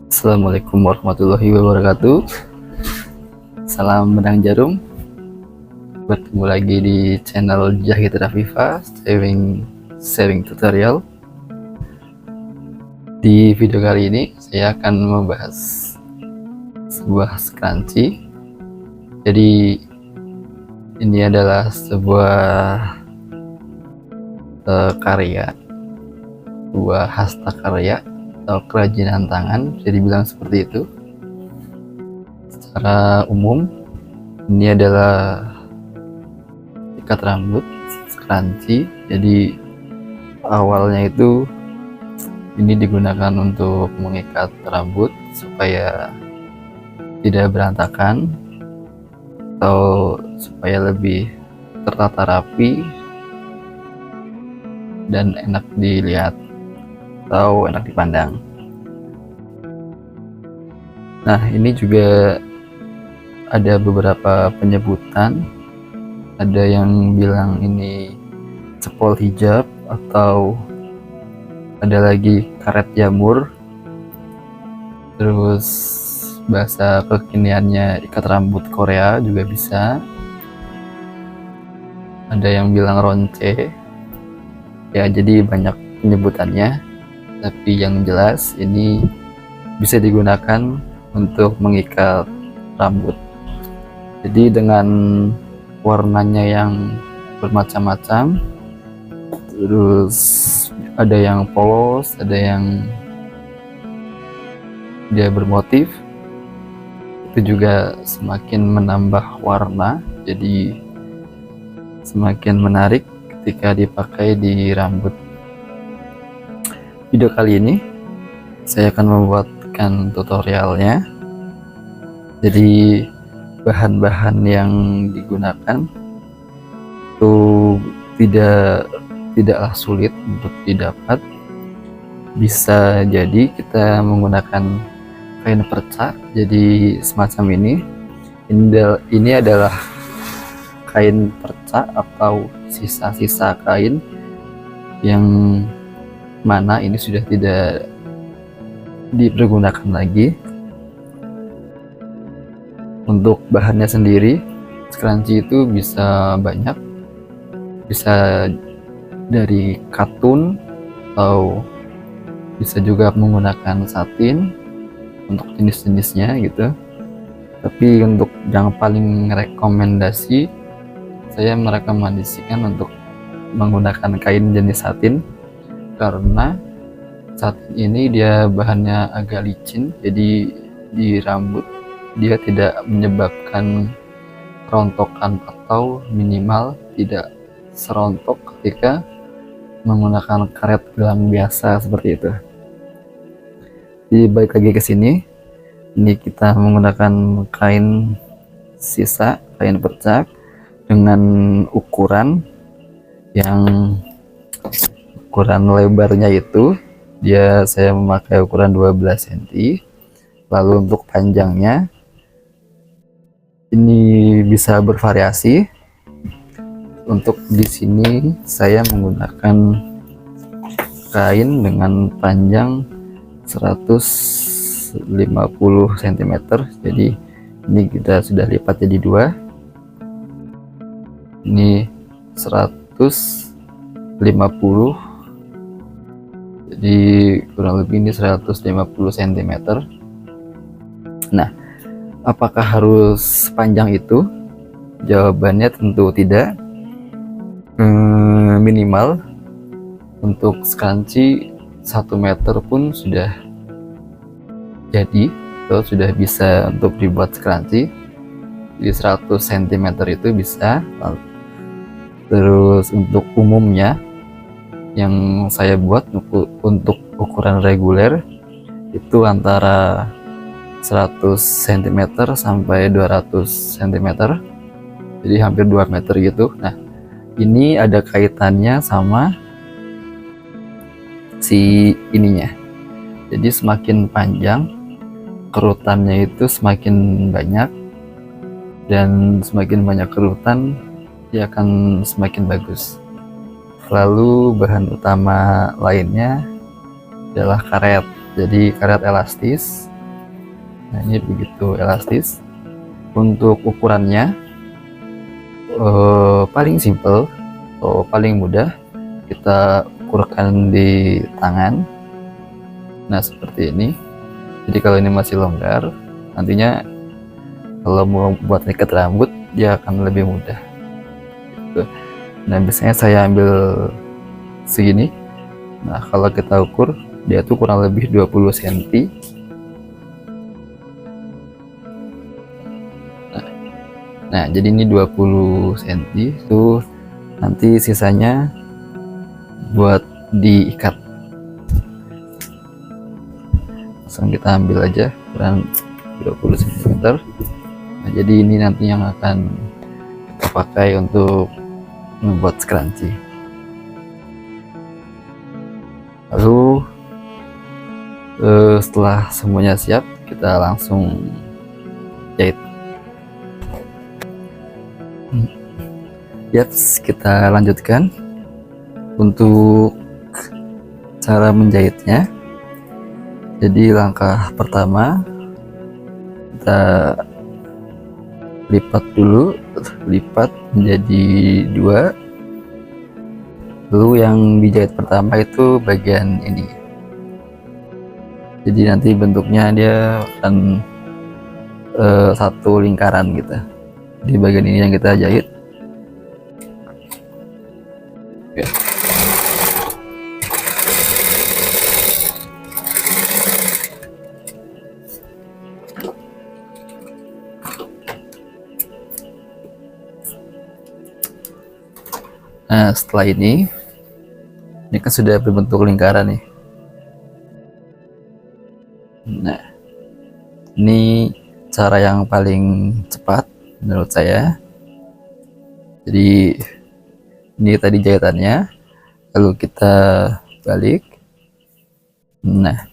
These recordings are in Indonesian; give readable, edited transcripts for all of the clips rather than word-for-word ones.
Assalamualaikum warahmatullahi wabarakatuh. Salam benang jarum. Bertemu lagi di channel Jahit Rafifa sharing tutorial. Di video kali ini saya akan membahas sebuah scrunchie. Jadi ini adalah sebuah karya, sebuah hasta karya atau kerajinan tangan, bisa dibilang seperti itu. Secara umum ini adalah ikat rambut scrunchie. Jadi awalnya itu ini digunakan untuk mengikat rambut supaya tidak berantakan atau supaya lebih tertata rapi dan enak dilihat atau enak dipandang. Nah, ini juga ada beberapa penyebutan. Ada yang bilang ini cepol hijab, atau ada lagi karet jamur. Terus bahasa kekiniannya ikat rambut Korea juga bisa. Ada yang bilang ronce. Ya, jadi banyak penyebutannya. Tapi yang jelas ini bisa digunakan untuk mengikat rambut. Jadi dengan warnanya yang bermacam-macam, terus ada yang polos, ada yang dia bermotif, itu juga semakin menambah warna, jadi semakin menarik ketika dipakai di rambut. Video kali ini saya akan membuatkan tutorialnya. Jadi bahan-bahan yang digunakan itu tidaklah sulit untuk didapat. Bisa jadi kita menggunakan kain perca, jadi semacam ini. Ini adalah kain perca atau sisa-sisa kain yang mana ini sudah tidak dipergunakan lagi. Untuk bahannya sendiri, scrunchie itu bisa banyak, bisa dari katun atau bisa juga menggunakan satin untuk jenis-jenisnya gitu. Tapi untuk yang paling rekomendasi, saya merekomendasikan untuk menggunakan kain jenis satin, karena satin ini dia bahannya agak licin, jadi di rambut dia tidak menyebabkan rontokan atau minimal tidak serontok ketika menggunakan karet gelang biasa seperti itu. Jadi balik lagi ke sini, ini kita menggunakan kain sisa, kain perca dengan ukuran lebarnya itu saya memakai ukuran 12 cm. Lalu untuk panjangnya ini bisa bervariasi. Untuk di sini saya menggunakan kain dengan panjang 150 cm. Jadi ini kita sudah lipat jadi dua. Ini 150, jadi kurang lebih ini 150 cm. Nah, apakah harus sepanjang itu? Jawabannya tentu tidak. Minimal untuk scrunchie 1 meter pun sudah jadi, atau sudah bisa untuk dibuat scrunchie. Jadi 100 cm itu bisa. Terus untuk umumnya yang saya buat untuk ukuran reguler itu antara 100 cm sampai 200 cm, jadi hampir 2 meter gitu. Nah, ini ada kaitannya sama si ininya. Jadi semakin panjang kerutannya itu semakin banyak, dan semakin banyak kerutan dia akan semakin bagus. Lalu bahan utama lainnya adalah karet. jadi karet elastis. Nah, ini begitu elastis. Untuk ukurannya paling simple atau paling mudah kita ukurkan di tangan. Nah, seperti ini. Jadi kalau ini masih longgar, nantinya kalau mau buat ikat rambut dia akan lebih mudah gitu. Nah, biasanya saya ambil segini. Nah, kalau kita ukur dia tuh kurang lebih 20 cm. Nah, jadi ini 20 cm itu nanti sisanya buat diikat. Langsung kita ambil aja ukuran 20 cm. Nah, jadi ini nanti yang akan kita pakai untuk membuat scrunchie. Lalu setelah semuanya siap, kita langsung jahit. Yaps, kita lanjutkan untuk cara menjahitnya. Jadi langkah pertama kita lipat dulu, lipat menjadi 2. Lalu yang dijahit pertama itu bagian ini. Jadi nanti bentuknya dia akan satu lingkaran gitu. Di bagian ini yang kita jahit. Oke. Nah, setelah ini kan sudah berbentuk lingkaran nih. Nah, ini cara yang paling cepat menurut saya. Jadi ini tadi jahitannya, lalu kita balik. Nah,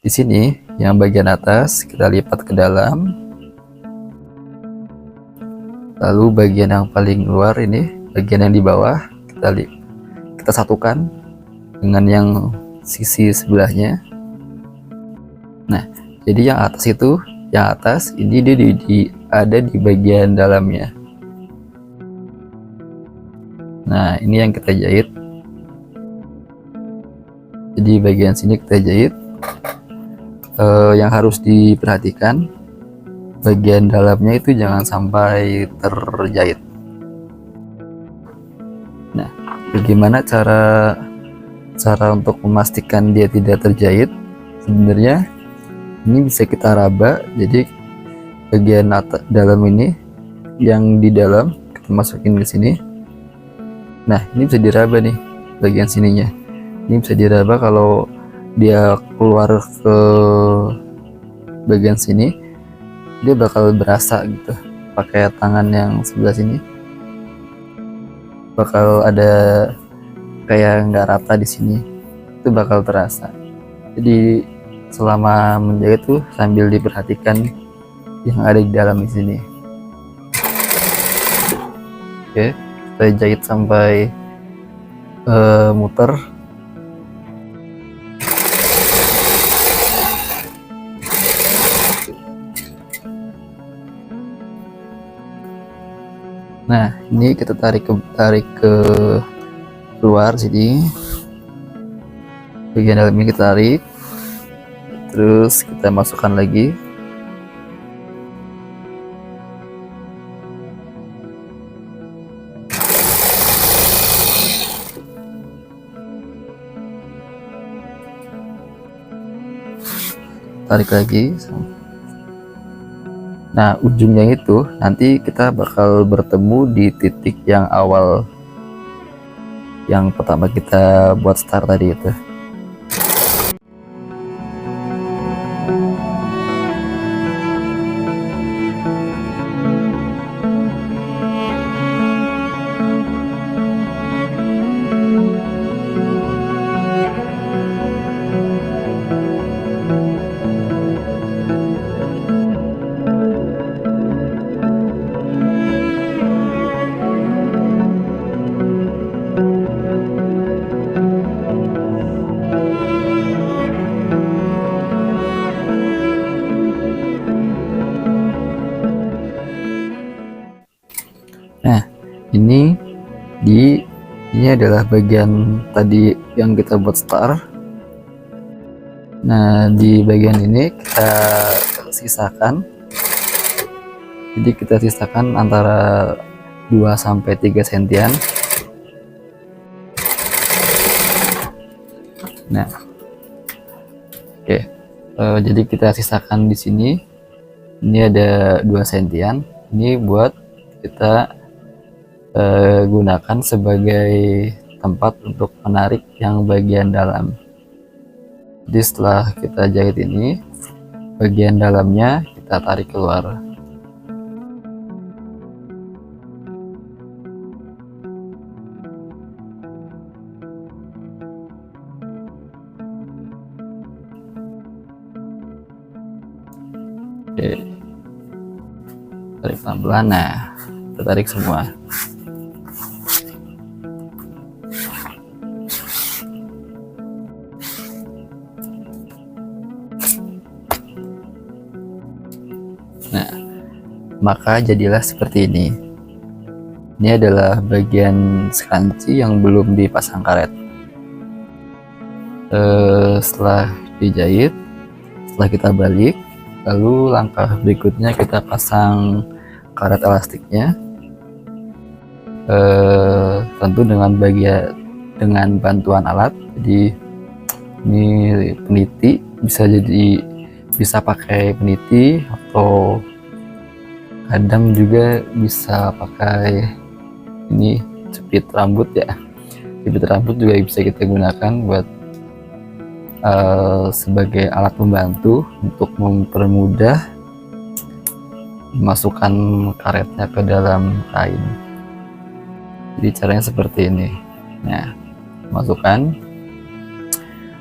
di sini yang bagian atas kita lipat ke dalam, lalu bagian yang paling luar ini, bagian yang di bawah kita satukan dengan yang sisi sebelahnya. Nah, jadi yang atas itu, yang atas ini dia ada di bagian dalamnya. Nah, ini yang kita jahit. Jadi bagian sini kita jahit. Yang harus diperhatikan, bagian dalamnya itu jangan sampai terjahit. Nah, bagaimana cara untuk memastikan dia tidak terjahit? Sebenarnya ini bisa kita raba. Jadi bagian dalam ini, yang di dalam kita masukin ke sini. Nah, ini bisa diraba nih bagian sininya. Ini bisa diraba. Kalau dia keluar ke bagian sini, dia bakal berasa gitu. Pakai tangan yang sebelah sini bakal ada kayak nggak rata di sini, itu bakal terasa. Jadi selama menjahit tuh sambil diperhatikan yang ada di dalam di sini. Oke, kita jahit sampai muter. Nah, ini kita tarik ke luar sini. Bagian dalam ini kita tarik, terus kita masukkan lagi. Tarik lagi. Nah, ujungnya itu nanti kita bakal bertemu di titik yang awal, yang pertama kita buat start tadi itu. ini adalah bagian tadi yang kita buat star. Nah, di bagian ini kita sisakan. Jadi kita sisakan antara 2-3 sentian. Nah, oke. Jadi kita sisakan di sini. Ini ada 2 sentian. Ini buat kita gunakan sebagai tempat untuk menarik yang bagian dalam. Jadi setelah kita jahit ini, bagian dalamnya kita tarik keluar. Oke, tarik pelan-pelan. Nah, kita tarik semua. Nah, maka jadilah seperti ini. Ini adalah bagian skanci yang belum dipasang karet. Setelah dijahit, setelah kita balik, lalu langkah berikutnya kita pasang karet elastiknya. Tentu dengan bantuan alat. Jadi ini peniti, bisa pakai peniti atau kadang juga bisa pakai ini jepit rambut ya. Jepit rambut juga bisa kita gunakan buat sebagai alat membantu untuk mempermudah memasukkan karetnya ke dalam kain. Jadi caranya seperti ini. Nah, masukkan.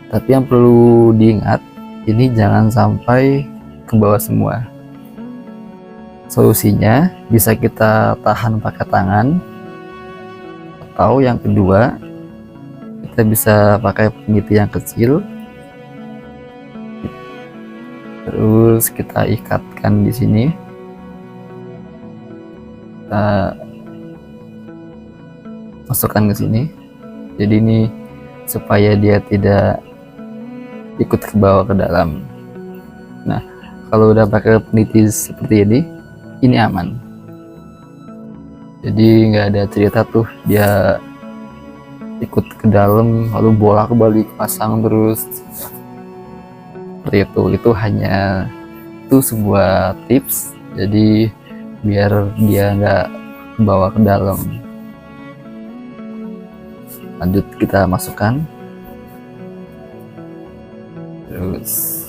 Tapi yang perlu diingat, ini jangan sampai ke bawah semua. Solusinya bisa kita tahan pakai tangan, atau yang kedua kita bisa pakai peniti yang kecil, terus kita ikatkan di sini. Kita masukkan ke sini. Jadi ini supaya dia tidak ikut ke bawah ke dalam. Nah, kalau udah pakai peniti seperti ini aman. Jadi nggak ada cerita tuh dia ikut ke dalam lalu bolak-balik pasang terus seperti itu hanya sebuah tips, jadi biar dia nggak bawa ke dalam. Lanjut kita masukkan terus.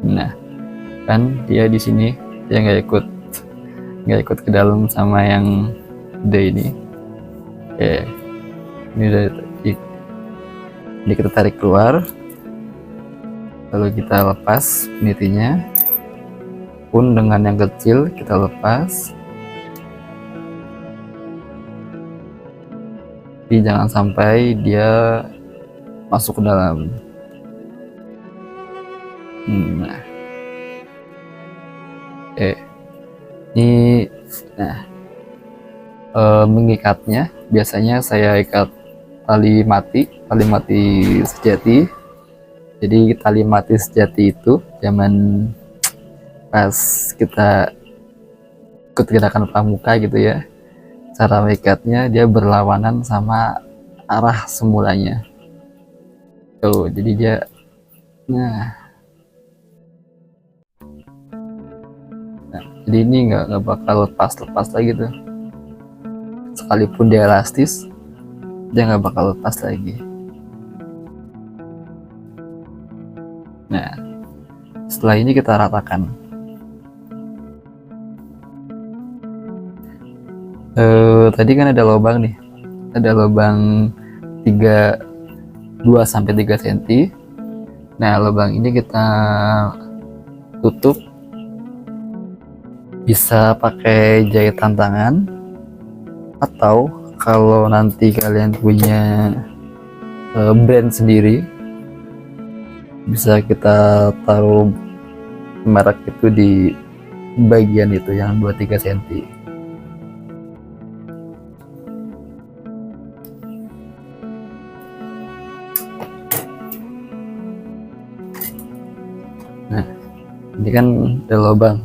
Nah, kan dia di sini dia nggak ikut ke dalam sama yang gede ini. Oke, ini udah ini kita tarik keluar, lalu kita lepas penitinya. Pun dengan yang kecil kita lepas. Jadi jangan sampai dia masuk ke dalam. Nah, ini mengikatnya biasanya saya ikat tali mati sejati. Jadi tali mati sejati itu zaman pas kita ikut gerakan pramuka gitu ya, cara mengikatnya dia berlawanan sama arah semulanya tuh. Jadi dia jadi ini nggak bakal lepas lagi tuh. Sekalipun dia elastis, dia nggak bakal lepas lagi. Nah, setelah ini kita ratakan. Tadi kan ada lubang nih, ada lubang 2-3 cm. Nah, lubang ini kita tutup, bisa pakai jahitan tangan, atau kalau nanti kalian punya brand sendiri, bisa kita taruh merek itu di bagian itu yang 2-3 cm. Nah, ini kan ada lubang,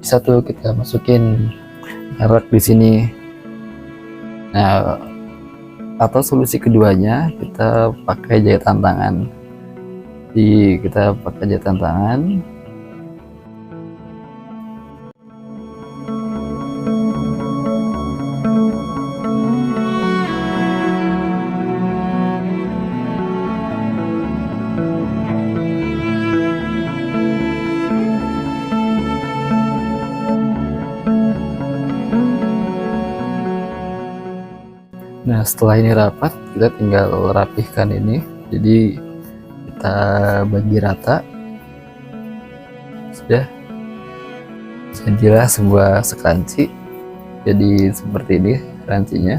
bisa tuh kita masukin merek di sini. Nah, atau solusi keduanya kita pakai jahitan tangan. Jadi kita pakai jahitan tangan. Nah, setelah ini rapat, kita tinggal rapihkan ini. Jadi kita bagi rata. Sudah, jadilah sebuah scrunchie. Jadi seperti ini scrunchie-nya.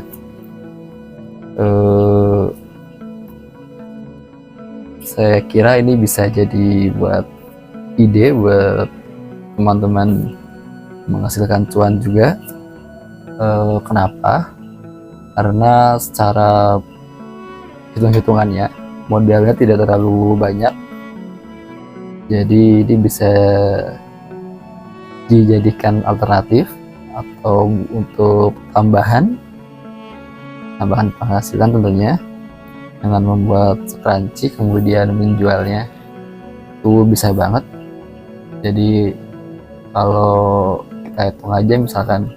Saya kira ini bisa jadi buat ide buat teman-teman menghasilkan cuan juga. Kenapa? Karena secara hitung-hitungannya modalnya tidak terlalu banyak, jadi ini bisa dijadikan alternatif atau untuk tambahan penghasilan tentunya, dengan membuat scrunchie kemudian menjualnya. Itu bisa banget. Jadi kalau kita hitung aja misalkan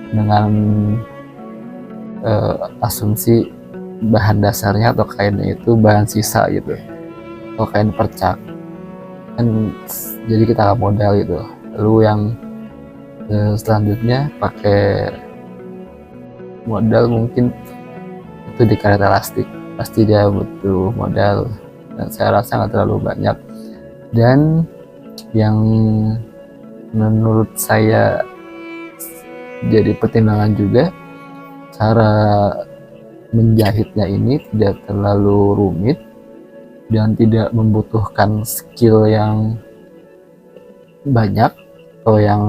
dengan asumsi bahan dasarnya atau kainnya itu bahan sisa gitu, atau kain percak kan, jadi kita nggak modal gitu. Lalu yang selanjutnya pakai modal mungkin itu di karet elastik, pasti dia butuh modal dan saya rasa nggak terlalu banyak. Dan yang menurut saya jadi pertimbangan juga, cara menjahitnya ini tidak terlalu rumit dan tidak membutuhkan skill yang banyak atau yang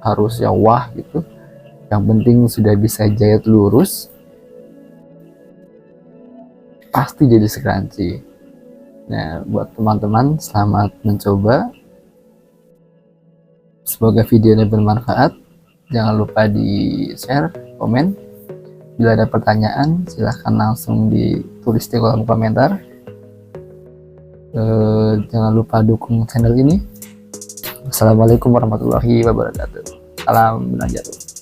harus yang wah gitu. Yang penting sudah bisa jahit lurus, pasti jadi scrunchie. Nah, buat teman-teman, selamat mencoba. Semoga video ini bermanfaat. Jangan lupa di share, komen. Bila ada pertanyaan, silahkan langsung ditulis di kolom komentar. Jangan lupa dukung channel ini. Assalamualaikum warahmatullahi wabarakatuh. Salam Munajat.